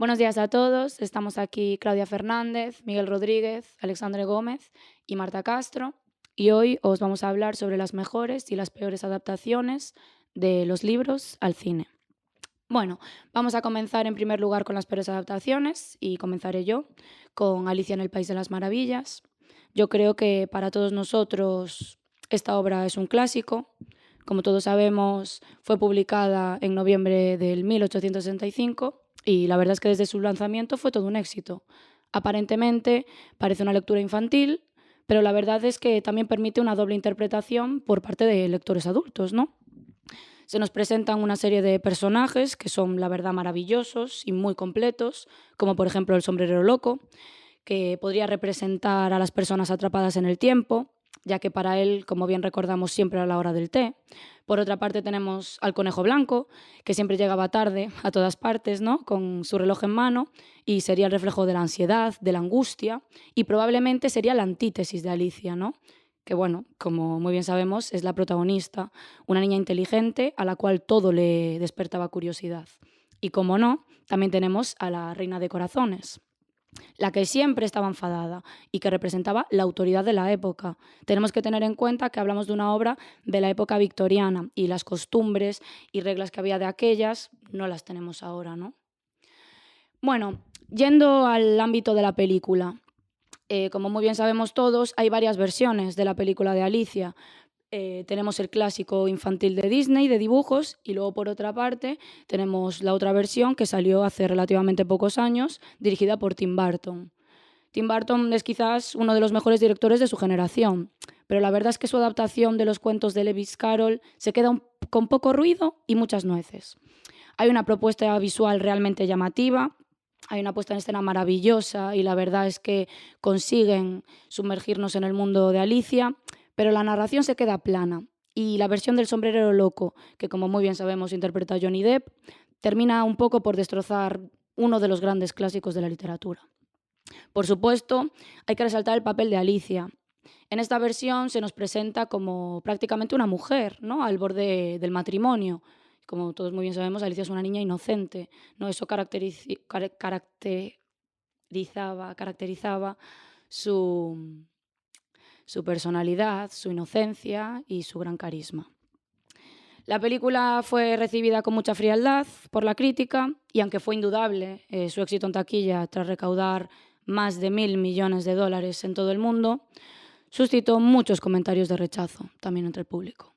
Buenos días a todos. Estamos aquí Claudia Fernández, Miguel Rodríguez, Alexandre Gómez y Marta Castro. Y hoy os vamos a hablar sobre las mejores y las peores adaptaciones de los libros al cine. Bueno, vamos a comenzar en primer lugar con las peores adaptaciones y comenzaré yo con Alicia en el País de las Maravillas. Yo creo que para todos nosotros esta obra es un clásico. Como todos sabemos, fue publicada en noviembre del 1865 y la verdad es que desde su lanzamiento fue todo un éxito. Aparentemente parece una lectura infantil, pero la verdad es que también permite una doble interpretación por parte de lectores adultos, ¿no? Se nos presentan una serie de personajes que son, la verdad, maravillosos y muy completos, como por ejemplo el sombrerero loco, que podría representar a las personas atrapadas en el tiempo, ya que para él, como bien recordamos, siempre a la hora del té. Por otra parte tenemos al conejo blanco, que siempre llegaba tarde a todas partes, ¿no? Con su reloj en mano, y sería el reflejo de la ansiedad, de la angustia, y probablemente sería la antítesis de Alicia, ¿no? Que bueno, como muy bien sabemos, es la protagonista, una niña inteligente a la cual todo le despertaba curiosidad. Y como no, también tenemos a la reina de corazones, la que siempre estaba enfadada y que representaba la autoridad de la época. Tenemos que tener en cuenta que hablamos de una obra de la época victoriana y las costumbres y reglas que había de aquellas no las tenemos ahora, ¿no? Bueno, yendo al ámbito de la película, como muy bien sabemos todos, hay varias versiones de la película de Alicia. Tenemos el clásico infantil de Disney, de dibujos, y luego por otra parte tenemos la otra versión que salió hace relativamente pocos años, dirigida por Tim Burton. Tim Burton es quizás uno de los mejores directores de su generación, pero la verdad es que su adaptación de los cuentos de Lewis Carroll se queda con poco ruido y muchas nueces. Hay una propuesta visual realmente llamativa, hay una puesta en escena maravillosa y la verdad es que consiguen sumergirnos en el mundo de Alicia, pero la narración se queda plana y la versión del sombrerero loco, que como muy bien sabemos interpreta Johnny Depp, termina un poco por destrozar uno de los grandes clásicos de la literatura. Por supuesto, hay que resaltar el papel de Alicia. En esta versión se nos presenta como prácticamente una mujer, ¿no? Al borde del matrimonio. Como todos muy bien sabemos, Alicia es una niña inocente, ¿no? Eso caracterizaba su, su personalidad, su inocencia y su gran carisma. La película fue recibida con mucha frialdad por la crítica y aunque fue indudable su éxito en taquilla tras recaudar más de 1.000 millones de dólares en todo el mundo, suscitó muchos comentarios de rechazo también entre el público.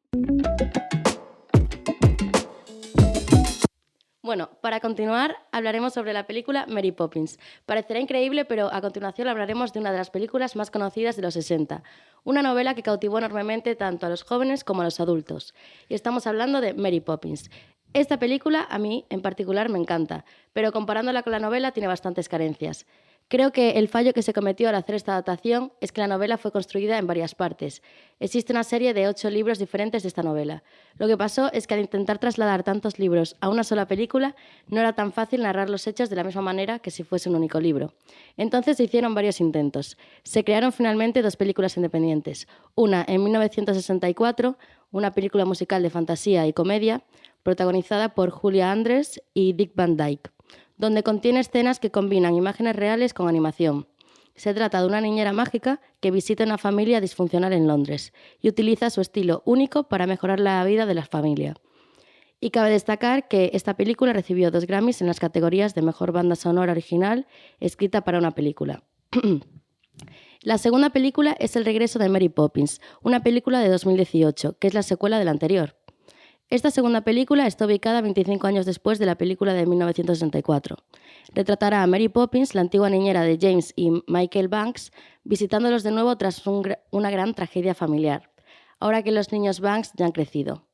Bueno, para continuar hablaremos sobre la película Mary Poppins. Parecerá increíble, pero a continuación hablaremos de una de las películas más conocidas de los 60, una novela que cautivó enormemente tanto a los jóvenes como a los adultos. Y estamos hablando de Mary Poppins. Esta película a mí en particular me encanta, pero comparándola con la novela tiene bastantes carencias. Creo que el fallo que se cometió al hacer esta adaptación es que la novela fue construida en varias partes. Existe una serie de 8 libros diferentes de esta novela. Lo que pasó es que al intentar trasladar tantos libros a una sola película, no era tan fácil narrar los hechos de la misma manera que si fuese un único libro. Entonces se hicieron varios intentos. Se crearon finalmente 2 películas independientes. Una en 1964, una película musical de fantasía y comedia, protagonizada por Julia Andrews y Dick Van Dyke, donde contiene escenas que combinan imágenes reales con animación. Se trata de una niñera mágica que visita una familia disfuncional en Londres y utiliza su estilo único para mejorar la vida de la familia. Y cabe destacar que esta película recibió 2 Grammys en las categorías de Mejor Banda Sonora Original escrita para una película. La segunda película es El regreso de Mary Poppins, una película de 2018, que es la secuela de la anterior. Esta segunda película está ubicada 25 años después de la película de 1964. Retratará a Mary Poppins, la antigua niñera de James y Michael Banks, visitándolos de nuevo tras una gran tragedia familiar, ahora que los niños Banks ya han crecido.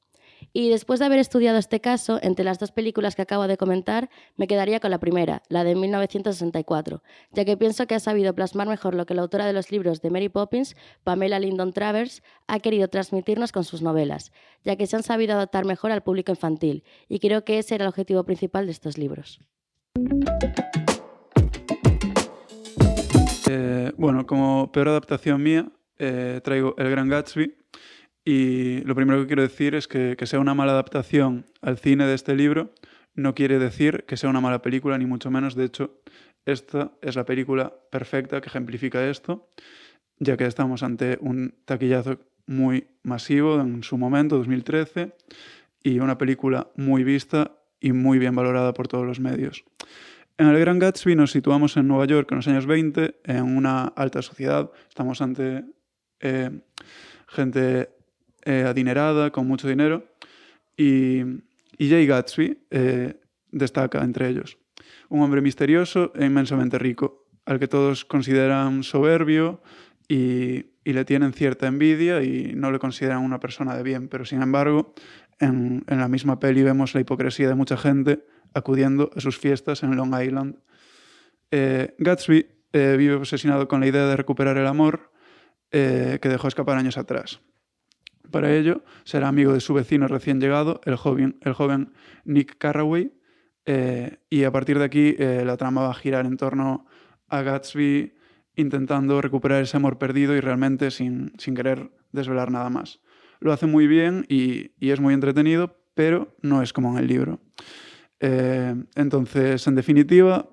Y después de haber estudiado este caso, entre las 2 películas que acabo de comentar, me quedaría con la primera, la de 1964, ya que pienso que ha sabido plasmar mejor lo que la autora de los libros de Mary Poppins, Pamela Lyndon Travers, ha querido transmitirnos con sus novelas, ya que se han sabido adaptar mejor al público infantil, y creo que ese era el objetivo principal de estos libros. Bueno, como peor adaptación mía, traigo El Gran Gatsby. Y lo primero que quiero decir es que sea una mala adaptación al cine de este libro no quiere decir que sea una mala película, ni mucho menos. De hecho, esta es la película perfecta que ejemplifica esto, ya que estamos ante un taquillazo muy masivo en su momento, 2013, y una película muy vista y muy bien valorada por todos los medios. En El Gran Gatsby nos situamos en Nueva York en los años 20, en una alta sociedad. Estamos ante gente adinerada, con mucho dinero, y Jay Gatsby destaca entre ellos. Un hombre misterioso e inmensamente rico, al que todos consideran soberbio y le tienen cierta envidia y no le consideran una persona de bien. Pero sin embargo, en la misma peli vemos la hipocresía de mucha gente acudiendo a sus fiestas en Long Island. Gatsby vive obsesionado con la idea de recuperar el amor que dejó escapar años atrás. Para ello, será amigo de su vecino recién llegado, el joven Nick Carraway, y a partir de aquí la trama va a girar en torno a Gatsby intentando recuperar ese amor perdido y realmente sin querer desvelar nada más. Lo hace muy bien y es muy entretenido, pero no es como en el libro. Entonces, en definitiva,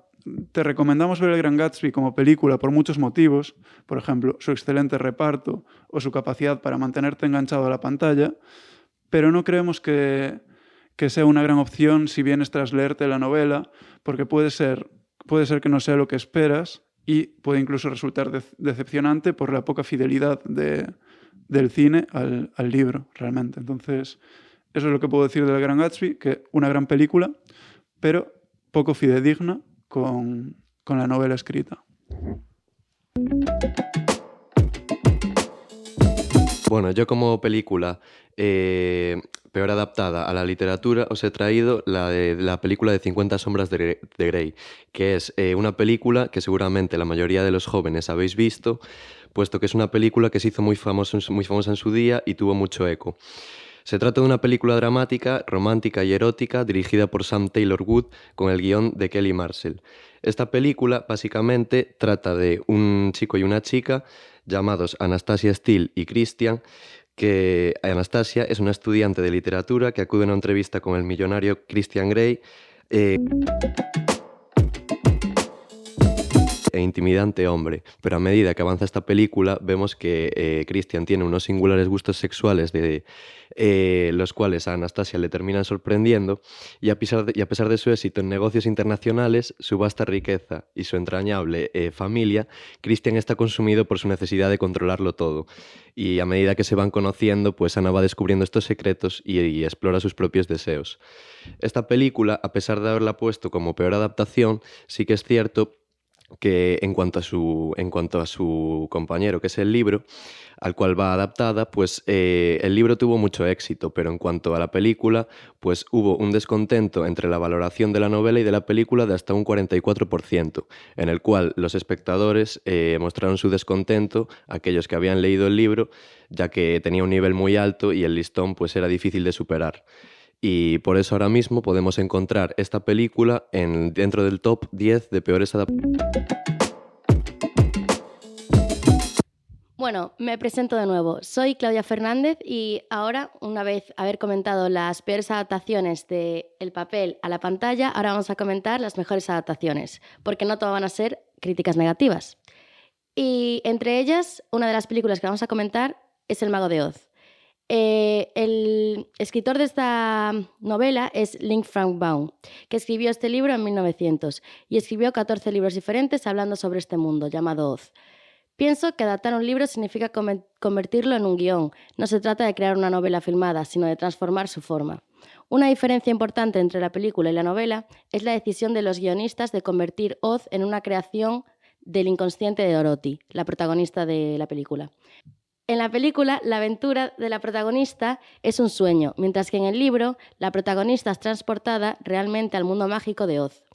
te recomendamos ver El Gran Gatsby como película por muchos motivos, por ejemplo, su excelente reparto o su capacidad para mantenerte enganchado a la pantalla, pero no creemos que sea una gran opción si vienes tras leerte la novela, porque puede ser que no sea lo que esperas y puede incluso resultar decepcionante por la poca fidelidad del cine al libro, realmente. Entonces, eso es lo que puedo decir de El Gran Gatsby, que una gran película, pero poco fidedigna con la novela escrita. Bueno, yo como película peor adaptada a la literatura os he traído la película de 50 sombras de Grey, que es una película que seguramente la mayoría de los jóvenes habéis visto, puesto que es una película que se hizo muy famosa en su día y tuvo mucho eco. Se trata de una película dramática, romántica y erótica dirigida por Sam Taylor Wood con el guión de Kelly Marshall. Esta película básicamente trata de un chico y una chica llamados Anastasia Steele y Christian, que Anastasia es una estudiante de literatura que acude a una entrevista con el millonario Christian Grey e intimidante hombre, pero a medida que avanza esta película vemos que Christian tiene unos singulares gustos sexuales de los cuales a Anastasia le terminan sorprendiendo y a pesar de su éxito en negocios internacionales, su vasta riqueza y su entrañable familia, Christian está consumido por su necesidad de controlarlo todo y a medida que se van conociendo, pues Ana va descubriendo estos secretos y explora sus propios deseos. Esta película, a pesar de haberla puesto como peor adaptación, sí que es cierto que en cuanto a su compañero, que es el libro, al cual va adaptada, pues el libro tuvo mucho éxito, pero en cuanto a la película, pues hubo un descontento entre la valoración de la novela y de la película de hasta un 44%, en el cual los espectadores mostraron su descontento, aquellos que habían leído el libro, ya que tenía un nivel muy alto y el listón pues era difícil de superar. Y por eso ahora mismo podemos encontrar esta película dentro del top 10 de peores adaptaciones. Bueno, me presento de nuevo. Soy Claudia Fernández y ahora, una vez haber comentado las peores adaptaciones de El papel a la pantalla, ahora vamos a comentar las mejores adaptaciones, porque no todas van a ser críticas negativas. Y entre ellas, una de las películas que vamos a comentar es El mago de Oz. El escritor de esta novela es Ling Frank Baum, que escribió este libro en 1900 y escribió 14 libros diferentes hablando sobre este mundo llamado Oz. Pienso que adaptar un libro significa convertirlo en un guión. No se trata de crear una novela filmada, sino de transformar su forma. Una diferencia importante entre la película y la novela es la decisión de los guionistas de convertir Oz en una creación del inconsciente de Dorothy, la protagonista de la película. En la película, la aventura de la protagonista es un sueño, mientras que en el libro, la protagonista es transportada realmente al mundo mágico de Oz.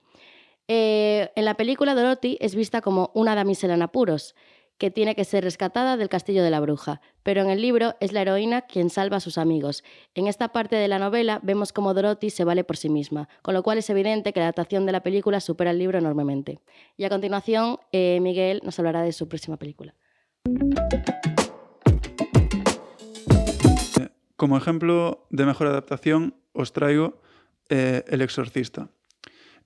En la película, Dorothy es vista como una damisela en apuros, que tiene que ser rescatada del castillo de la bruja, pero en el libro es la heroína quien salva a sus amigos. En esta parte de la novela vemos cómo Dorothy se vale por sí misma, con lo cual es evidente que la adaptación de la película supera el libro enormemente. Y a continuación, Miguel nos hablará de su próxima película. Como ejemplo de mejor adaptación os traigo El exorcista.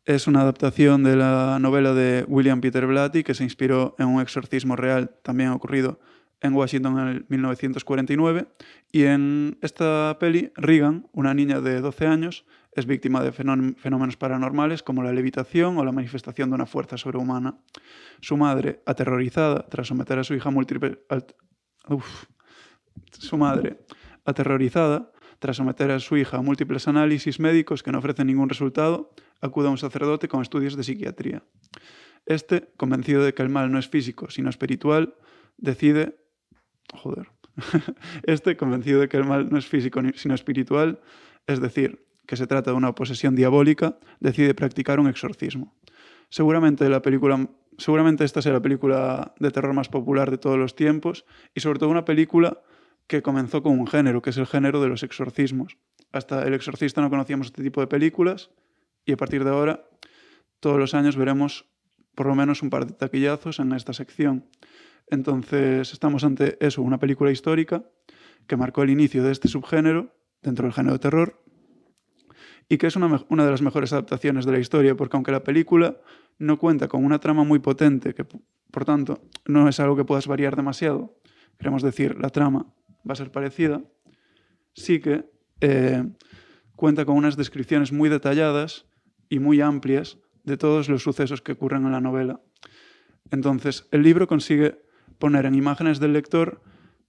Es una adaptación de la novela de William Peter Blatty que se inspiró en un exorcismo real también ocurrido en Washington en el 1949, y en esta peli Regan, una niña de 12 años, es víctima de fenómenos paranormales como la levitación o la manifestación de una fuerza sobrehumana. Su madre, aterrorizada tras someter a su hija a múltiples análisis médicos que no ofrecen ningún resultado, acude a un sacerdote con estudios de psiquiatría. Este, convencido de que el mal no es físico, sino espiritual, decide... convencido de que el mal no es físico sino espiritual, es decir, que se trata de una posesión diabólica, decide practicar un exorcismo. Seguramente esta sea la película de terror más popular de todos los tiempos, y sobre todo una película que comenzó con un género, que es el género de los exorcismos. Hasta El Exorcista no conocíamos este tipo de películas, y a partir de ahora, todos los años veremos por lo menos un par de taquillazos en esta sección. Entonces, estamos ante eso, una película histórica que marcó el inicio de este subgénero dentro del género de terror, y que es una de las mejores adaptaciones de la historia, porque aunque la película no cuenta con una trama muy potente, que por tanto no es algo que puedas variar demasiado, queremos decir, la trama va a ser parecida, sí que cuenta con unas descripciones muy detalladas y muy amplias de todos los sucesos que ocurren en la novela. Entonces, el libro consigue poner en imágenes del lector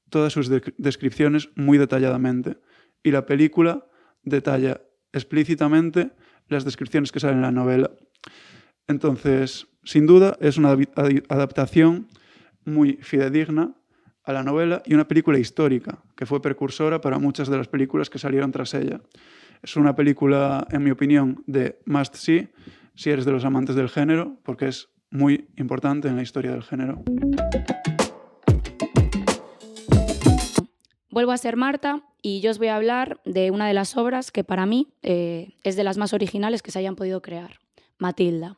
todas sus descripciones muy detalladamente, y la película detalla explícitamente las descripciones que salen en la novela. Entonces, sin duda, es una adaptación muy fidedigna a la novela y una película histórica que fue precursora para muchas de las películas que salieron tras ella. Es una película, en mi opinión, de must see si eres de los amantes del género, porque es muy importante en la historia del género. Vuelvo a ser Marta y yo os voy a hablar de una de las obras que para mí es de las más originales que se hayan podido crear, Matilda.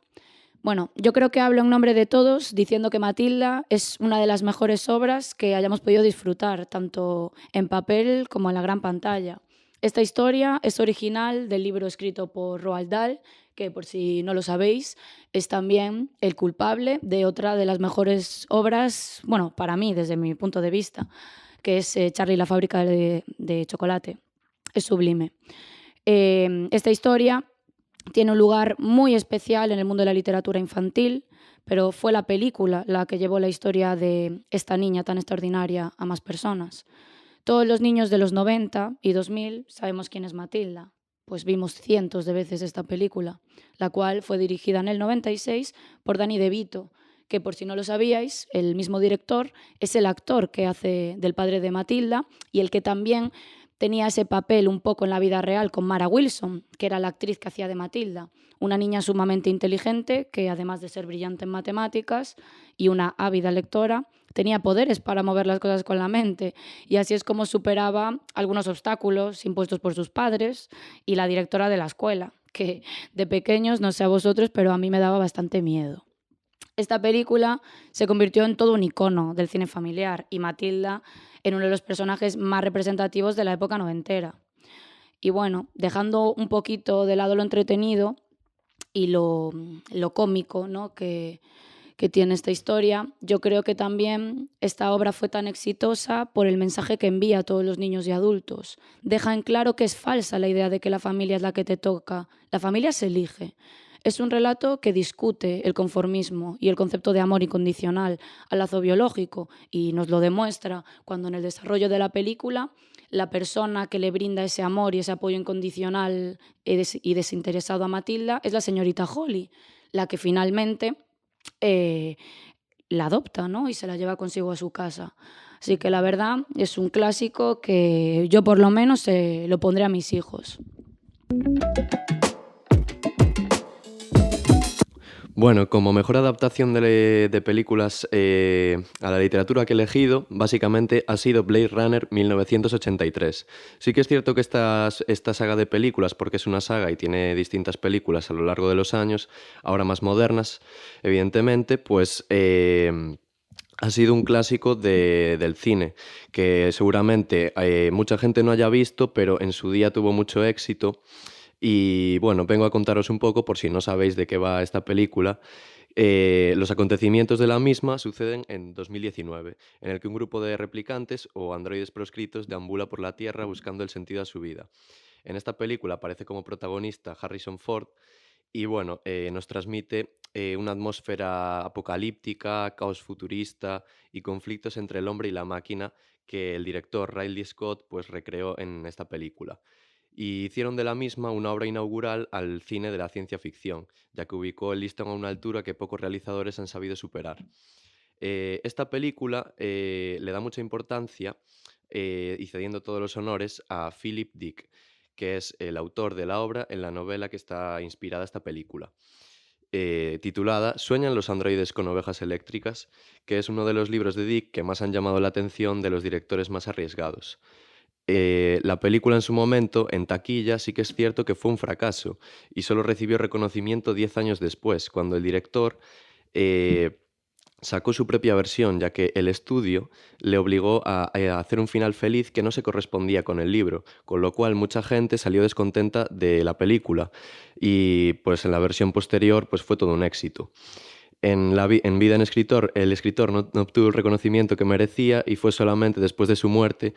Bueno, yo creo que hablo en nombre de todos diciendo que Matilda es una de las mejores obras que hayamos podido disfrutar, tanto en papel como en la gran pantalla. Esta historia es original del libro escrito por Roald Dahl, que por si no lo sabéis, es también el culpable de otra de las mejores obras, bueno, para mí, desde mi punto de vista, que es Charlie y la fábrica de chocolate. Es sublime. Esta historia tiene un lugar muy especial en el mundo de la literatura infantil, pero fue la película la que llevó la historia de esta niña tan extraordinaria a más personas. Todos los niños de los 90 y 2000 sabemos quién es Matilda, pues vimos cientos de veces esta película, la cual fue dirigida en el 96 por Danny DeVito, que por si no lo sabíais, el mismo director es el actor que hace del padre de Matilda y el que también tenía ese papel un poco en la vida real con Mara Wilson, que era la actriz que hacía de Matilda, una niña sumamente inteligente que, además de ser brillante en matemáticas y una ávida lectora, tenía poderes para mover las cosas con la mente, y así es como superaba algunos obstáculos impuestos por sus padres y la directora de la escuela, que de pequeños, no sé a vosotros, pero a mí me daba bastante miedo. Esta película se convirtió en todo un icono del cine familiar y Matilda en uno de los personajes más representativos de la época noventera. Y bueno, dejando un poquito de lado lo entretenido y lo cómico, ¿no?, que tiene esta historia, yo creo que también esta obra fue tan exitosa por el mensaje que envía a todos los niños y adultos. Deja en claro que es falsa la idea de que la familia es la que te toca. La familia se elige. Es un relato que discute el conformismo y el concepto de amor incondicional al lazo biológico, y nos lo demuestra cuando en el desarrollo de la película la persona que le brinda ese amor y ese apoyo incondicional y desinteresado a Matilda es la señorita Holly, la que finalmente la adopta, ¿no?, y se la lleva consigo a su casa. Así que la verdad es un clásico que yo por lo menos lo pondré a mis hijos. Bueno, como mejor adaptación de películas a la literatura que he elegido, básicamente ha sido Blade Runner 1983. Sí que es cierto que esta saga de películas, porque es una saga y tiene distintas películas a lo largo de los años, ahora más modernas, evidentemente, pues ha sido un clásico del cine, que seguramente mucha gente no haya visto, pero en su día tuvo mucho éxito. Y bueno, vengo a contaros un poco, por si no sabéis de qué va esta película. Los acontecimientos de la misma suceden en 2019, en el que un grupo de replicantes o androides proscritos deambula por la Tierra buscando el sentido a su vida. En esta película aparece como protagonista Harrison Ford y bueno, nos transmite una atmósfera apocalíptica, caos futurista y conflictos entre el hombre y la máquina que el director Ridley Scott pues recreó en esta película. Y hicieron de la misma una obra inaugural al cine de la ciencia ficción, ya que ubicó el listón a una altura que pocos realizadores han sabido superar. Esta película le da mucha importancia y cediendo todos los honores a Philip Dick, que es el autor de la obra en la novela que está inspirada esta película, titulada Sueñan los androides con ovejas eléctricas, que es uno de los libros de Dick que más han llamado la atención de los directores más arriesgados. La película en su momento, en taquilla, sí que es cierto que fue un fracaso y solo recibió reconocimiento 10 años después, cuando el director sacó su propia versión, ya que el estudio le obligó a hacer un final feliz que no se correspondía con el libro, con lo cual mucha gente salió descontenta de la película y pues en la versión posterior pues fue todo un éxito. En vida en escritor, el escritor no obtuvo el reconocimiento que merecía y fue solamente después de su muerte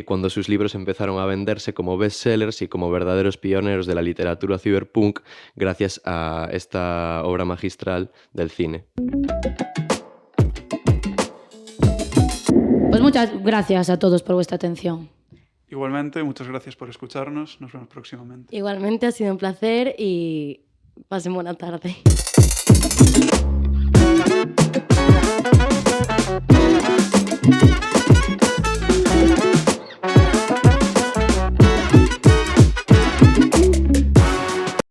cuando sus libros empezaron a venderse como bestsellers y como verdaderos pioneros de la literatura cyberpunk gracias a esta obra magistral del cine. Pues muchas gracias a todos por vuestra atención. Igualmente, muchas gracias por escucharnos. Nos vemos próximamente. Igualmente ha sido un placer y pasen buena tarde.